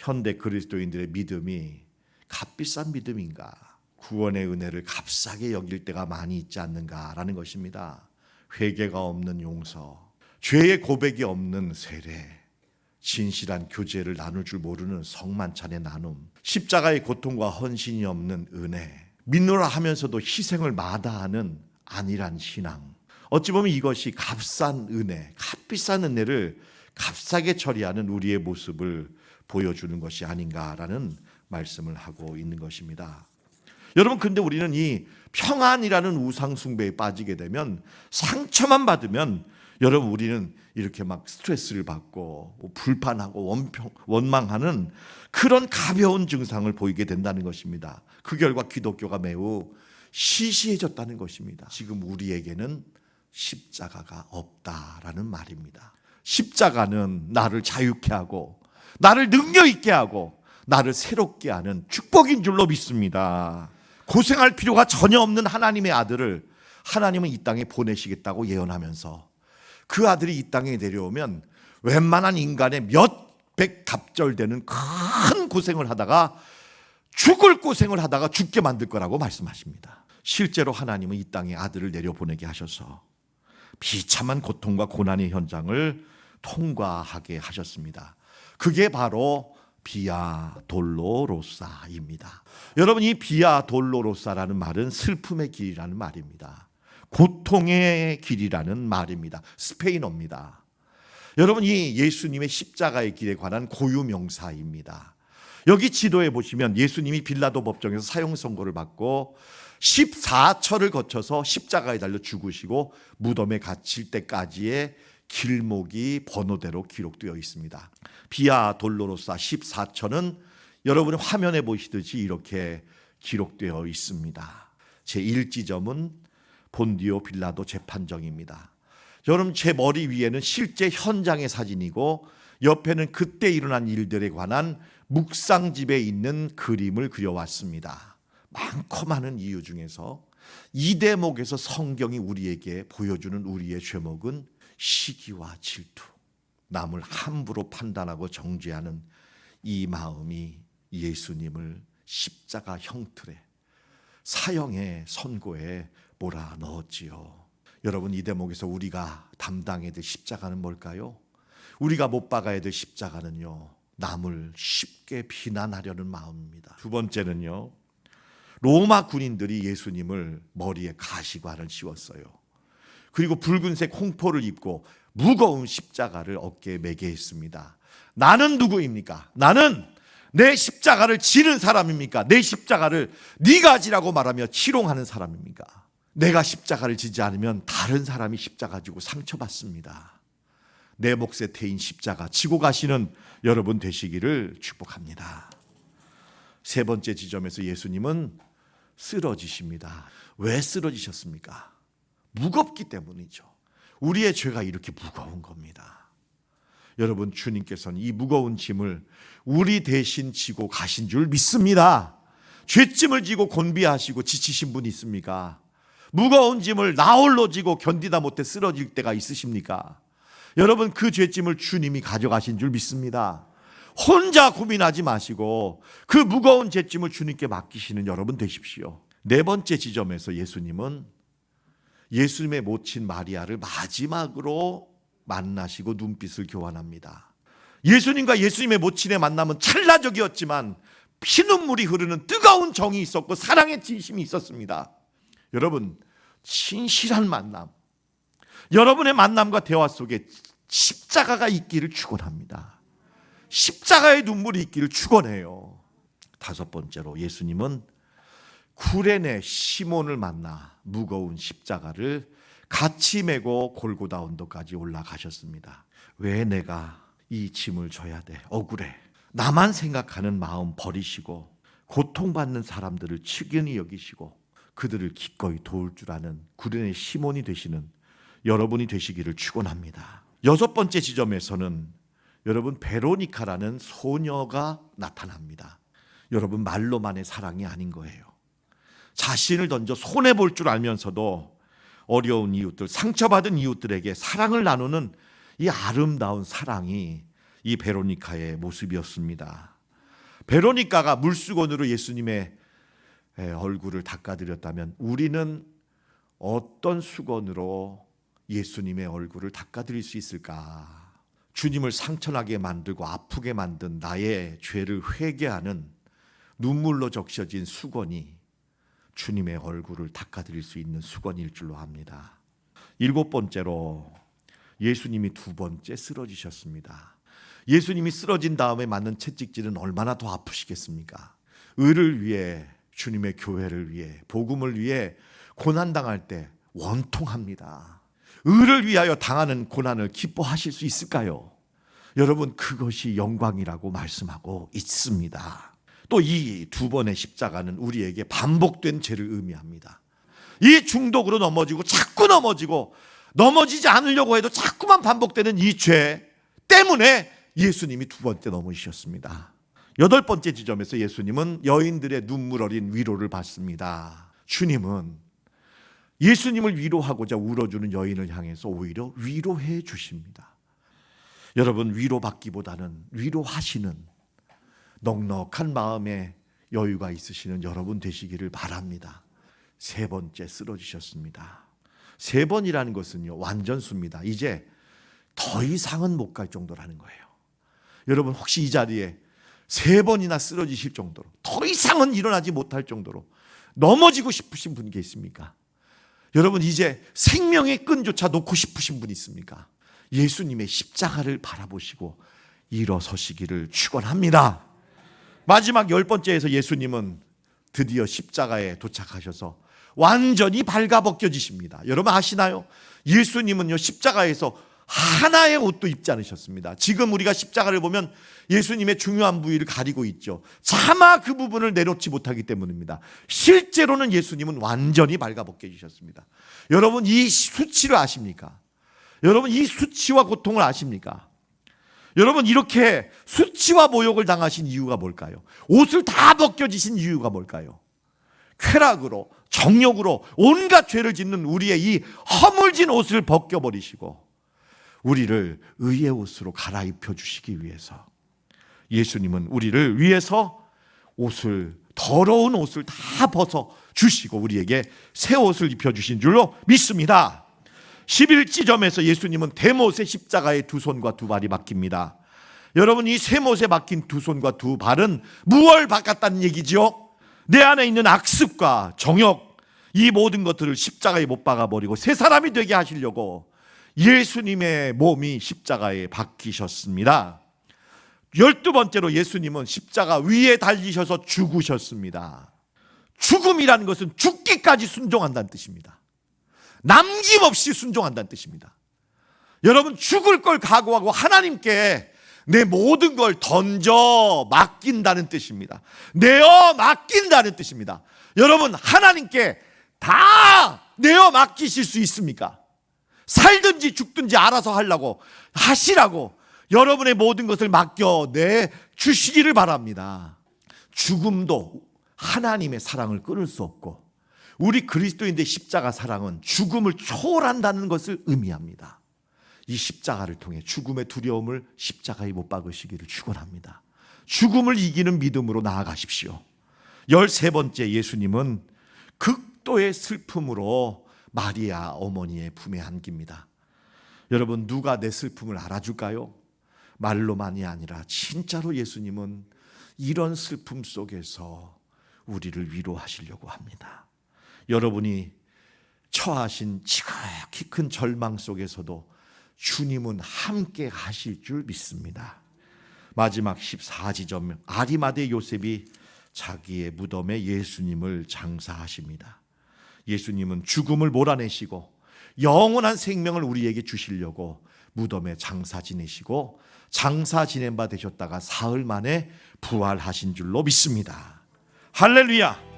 현대 그리스도인들의 믿음이 값비싼 믿음인가? 구원의 은혜를 값싸게 여길 때가 많이 있지 않는가라는 것입니다. 회개가 없는 용서, 죄의 고백이 없는 세례, 진실한 교제를 나눌 줄 모르는 성만찬의 나눔, 십자가의 고통과 헌신이 없는 은혜, 믿노라 하면서도 희생을 마다하는 안일한 신앙. 어찌 보면 이것이 값싼 은혜, 값비싼 은혜를 값싸게 처리하는 우리의 모습을 보여주는 것이 아닌가라는 말씀을 하고 있는 것입니다. 여러분, 근데 우리는 이 평안이라는 우상 숭배에 빠지게 되면, 상처만 받으면 여러분 우리는 이렇게 막 스트레스를 받고 불판하고 원망하는 그런 가벼운 증상을 보이게 된다는 것입니다. 그 결과 기독교가 매우 시시해졌다는 것입니다. 지금 우리에게는 십자가가 없다라는 말입니다. 십자가는 나를 자유케 하고 나를 능력 있게 하고 나를 새롭게 하는 축복인 줄로 믿습니다. 고생할 필요가 전혀 없는 하나님의 아들을 하나님은 이 땅에 보내시겠다고 예언하면서 그 아들이 이 땅에 내려오면 웬만한 인간의 몇백 갑절되는 큰 고생을 하다가 죽을 고생을 하다가 죽게 만들 거라고 말씀하십니다. 실제로 하나님은 이 땅에 아들을 내려보내게 하셔서 비참한 고통과 고난의 현장을 통과하게 하셨습니다. 그게 바로 비아 돌로로사입니다. 여러분, 이 비아 돌로로사라는 말은 슬픔의 길이라는 말입니다. 고통의 길이라는 말입니다. 스페인어입니다. 여러분, 이 예수님의 십자가의 길에 관한 고유 명사입니다. 여기 지도에 보시면 예수님이 빌라도 법정에서 사형 선고를 받고 14철을 거쳐서 십자가에 달려 죽으시고 무덤에 갇힐 때까지의 길목이 번호대로 기록되어 있습니다. 비아 돌로로사 14철은 여러분이 화면에 보시듯이 이렇게 기록되어 있습니다. 제1지점은 본디오 빌라도 재판정입니다. 여러분, 제 머리 위에는 실제 현장의 사진이고 옆에는 그때 일어난 일들에 관한 묵상집에 있는 그림을 그려왔습니다. 많고 많은 이유 중에서 이 대목에서 성경이 우리에게 보여주는 우리의 죄목은 시기와 질투, 남을 함부로 판단하고 정죄하는 이 마음이 예수님을 십자가 형틀에 사형의 선고에 몰아넣었지요. 여러분, 이 대목에서 우리가 담당해야 될 십자가는 뭘까요? 우리가 못 박아야 될 십자가는요, 남을 쉽게 비난하려는 마음입니다. 두 번째는요, 로마 군인들이 예수님을 머리에 가시관을 씌웠어요. 그리고 붉은색 홍포를 입고 무거운 십자가를 어깨에 매게 했습니다. 나는 누구입니까? 나는 내 십자가를 지는 사람입니까? 내 십자가를 네가 지라고 말하며 치롱하는 사람입니까? 내가 십자가를 지지 않으면 다른 사람이 십자가 지고 상처받습니다. 내 몫에 태인 십자가 지고 가시는 여러분 되시기를 축복합니다. 세 번째 지점에서 예수님은 쓰러지십니다. 왜 쓰러지셨습니까? 무겁기 때문이죠. 우리의 죄가 이렇게 무거운 겁니다. 여러분, 주님께서는 이 무거운 짐을 우리 대신 지고 가신 줄 믿습니다. 죄짐을 지고 곤비하시고 지치신 분 있습니까? 무거운 짐을 나 홀로 지고 견디다 못해 쓰러질 때가 있으십니까? 여러분, 그 죄짐을 주님이 가져가신 줄 믿습니다. 혼자 고민하지 마시고 그 무거운 죄짐을 주님께 맡기시는 여러분 되십시오. 네 번째 지점에서 예수님은 예수님의 모친 마리아를 마지막으로 만나시고 눈빛을 교환합니다. 예수님과 예수님의 모친의 만남은 찰나적이었지만 피눈물이 흐르는 뜨거운 정이 있었고 사랑의 진심이 있었습니다. 여러분, 진실한 만남, 여러분의 만남과 대화 속에 십자가가 있기를 축원합니다. 십자가의 눈물이 있기를 축원해요. 다섯 번째로 예수님은 구레네 시몬을 만나 무거운 십자가를 같이 메고 골고다 언덕까지 올라가셨습니다. 왜 내가 이 짐을 져야 돼? 억울해. 나만 생각하는 마음 버리시고 고통받는 사람들을 측은히 여기시고 그들을 기꺼이 도울 줄 아는 구레네 시몬이 되시는 여러분이 되시기를 축원합니다. 여섯 번째 지점에서는 여러분, 베로니카라는 소녀가 나타납니다. 여러분, 말로만의 사랑이 아닌 거예요. 자신을 던져 손해볼 줄 알면서도 어려운 이웃들, 상처받은 이웃들에게 사랑을 나누는 이 아름다운 사랑이 이 베로니카의 모습이었습니다. 베로니카가 물수건으로 예수님의 얼굴을 닦아드렸다면 우리는 어떤 수건으로 예수님의 얼굴을 닦아드릴 수 있을까? 주님을 상처나게 만들고 아프게 만든 나의 죄를 회개하는 눈물로 적셔진 수건이 주님의 얼굴을 닦아드릴 수 있는 수건일 줄로 압니다. 7번째로 예수님이 2번째 쓰러지셨습니다. 예수님이 쓰러진 다음에 맞는 채찍질은 얼마나 더 아프시겠습니까? 의를 위해, 주님의 교회를 위해, 복음을 위해 고난당할 때 원통합니다. 의를 위하여 당하는 고난을 기뻐하실 수 있을까요? 여러분, 그것이 영광이라고 말씀하고 있습니다. 또 이 2번의 십자가는 우리에게 반복된 죄를 의미합니다. 이 중독으로 넘어지고 자꾸 넘어지지 않으려고 해도 자꾸만 반복되는 이 죄 때문에 예수님이 2번째 넘어지셨습니다. 8번째 지점에서 예수님은 여인들의 눈물 어린 위로를 받습니다. 주님은 예수님을 위로하고자 울어주는 여인을 향해서 오히려 위로해 주십니다. 여러분, 위로받기보다는 위로하시는 넉넉한 마음에 여유가 있으시는 여러분 되시기를 바랍니다. 3번째 쓰러지셨습니다. 3번이라는 것은요, 완전수입니다. 이제 더 이상은 못 갈 정도라는 거예요. 여러분, 혹시 이 자리에 3번이나 쓰러지실 정도로, 더 이상은 일어나지 못할 정도로 넘어지고 싶으신 분 계십니까? 여러분, 이제 생명의 끈조차 놓고 싶으신 분 있습니까? 예수님의 십자가를 바라보시고 일어서시기를 축원합니다. 마지막 10번째에서 예수님은 드디어 십자가에 도착하셔서 완전히 발가벗겨지십니다. 여러분 아시나요? 예수님은요, 십자가에서 하나의 옷도 입지 않으셨습니다. 지금 우리가 십자가를 보면 예수님의 중요한 부위를 가리고 있죠. 차마 그 부분을 내놓지 못하기 때문입니다. 실제로는 예수님은 완전히 발가벗겨지셨습니다. 여러분, 이 수치를 아십니까? 여러분, 이 수치와 고통을 아십니까? 여러분, 이렇게 수치와 모욕을 당하신 이유가 뭘까요? 옷을 다 벗겨지신 이유가 뭘까요? 쾌락으로, 정욕으로 온갖 죄를 짓는 우리의 이 허물진 옷을 벗겨버리시고 우리를 의의 옷으로 갈아입혀 주시기 위해서 예수님은 우리를 위해서 더러운 옷을 다 벗어 주시고 우리에게 새 옷을 입혀주신 줄로 믿습니다. 11지점에서 예수님은 대못의 십자가에 2손과 2발이 박힙니다. 여러분, 이 세못에 박힌 2손과 2발은 무엇을 박았다는 얘기지요? 내 안에 있는 악습과 정욕, 이 모든 것들을 십자가에 못 박아버리고 새 사람이 되게 하시려고 예수님의 몸이 십자가에 박히셨습니다. 12번째로 예수님은 십자가 위에 달리셔서 죽으셨습니다. 죽음이라는 것은 죽기까지 순종한다는 뜻입니다. 남김없이 순종한다는 뜻입니다. 여러분, 죽을 걸 각오하고 하나님께 내 모든 걸 던져 맡긴다는 뜻입니다. 내어 맡긴다는 뜻입니다. 여러분, 하나님께 다 내어 맡기실 수 있습니까? 살든지 죽든지 알아서 하시라고 여러분의 모든 것을 맡겨내 주시기를 바랍니다. 죽음도 하나님의 사랑을 끊을 수 없고 우리 그리스도인의 십자가 사랑은 죽음을 초월한다는 것을 의미합니다. 이 십자가를 통해 죽음의 두려움을 십자가에 못 박으시기를 축원합니다. 죽음을 이기는 믿음으로 나아가십시오. 13번째, 예수님은 극도의 슬픔으로 마리아 어머니의 품에 안깁니다. 여러분, 누가 내 슬픔을 알아줄까요? 말로만이 아니라 진짜로 예수님은 이런 슬픔 속에서 우리를 위로하시려고 합니다. 여러분이 처하신 지극히 큰 절망 속에서도 주님은 함께 하실 줄 믿습니다. 마지막 14지점, 아리마대 요셉이 자기의 무덤에 예수님을 장사하십니다. 예수님은 죽음을 몰아내시고 영원한 생명을 우리에게 주시려고 무덤에 장사 지내시고 장사 지낸 바 되셨다가 사흘 만에 부활하신 줄로 믿습니다. 할렐루야!